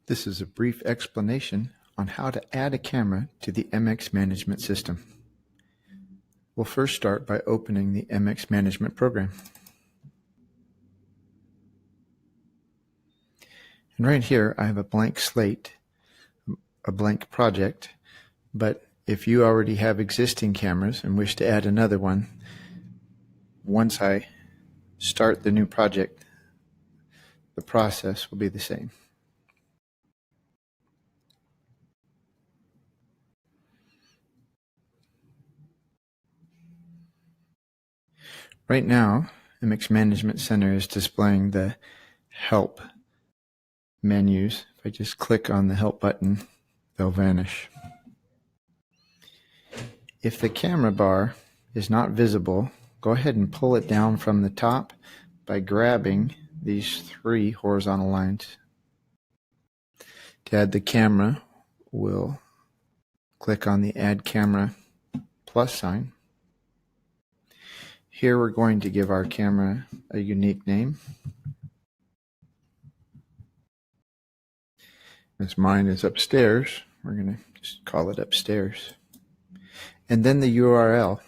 This is a brief explanation on how to add a camera to the MxManagement system. We'll first start by opening the MxManagement program. And right here I have a blank slate, a blank project, but if you already have existing cameras and wish to add another one, once I start the new project, the process will be the same. Right now, MxManagement Center is displaying the Help menus. If I just click on the Help button, they'll vanish. If the camera bar is not visible, go ahead and pull it down from the top by grabbing these three horizontal lines. To add the camera, we'll click on the Add Camera plus sign. Here we're going to give our camera a unique name. As mine is upstairs, we're going to just call it upstairs. And then the URL.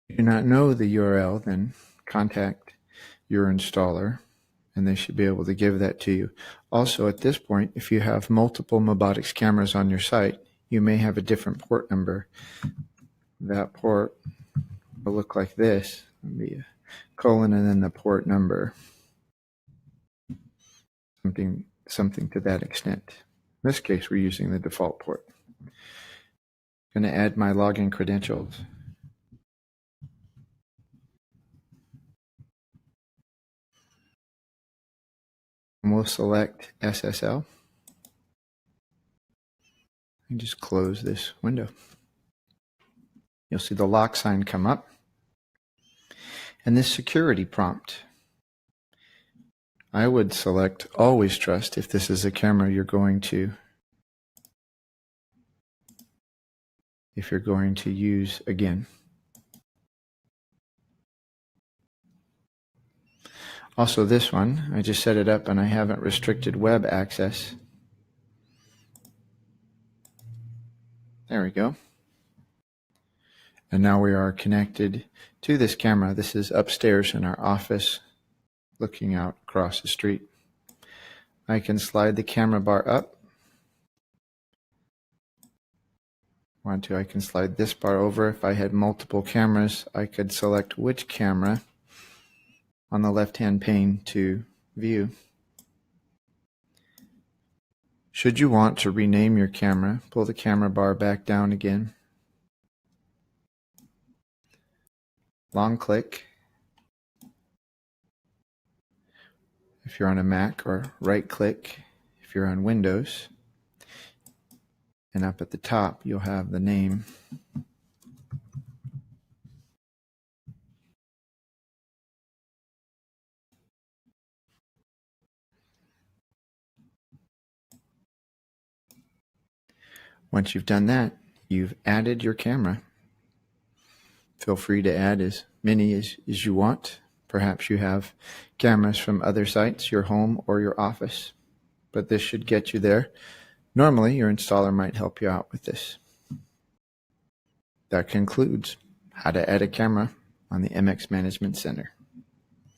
If you do not know the URL, then contact your installer and they should be able to give that to you. Also, at this point, if you have multiple Mobotix cameras on your site, you may have a different port number. That port will look like this. It'll be a colon and then the port number. Something to that extent. In this case, we're using the default port. I'm going to add my login credentials. And we'll select SSL and just close this window. You'll see the lock sign come up and this security prompt. I would select Always Trust if this is a camera you're going to use again. Also this one, I just set it up and I haven't restricted web access. There we go. And now we are connected to this camera. This is upstairs in our office, looking out across the street. I can slide the camera bar up. I can slide this bar over. If I had multiple cameras, I could select which camera on the left-hand pane to view. Should you want to rename your camera, pull the camera bar back down again. Long click if you're on a Mac, or right click if you're on Windows. And up at the top, you'll have the name. Once you've done that, you've added your camera. Feel free to add as many as you want. Perhaps you have cameras from other sites, your home or your office, but this should get you there. Normally, your installer might help you out with this. That concludes how to add a camera on the MxManagement Center.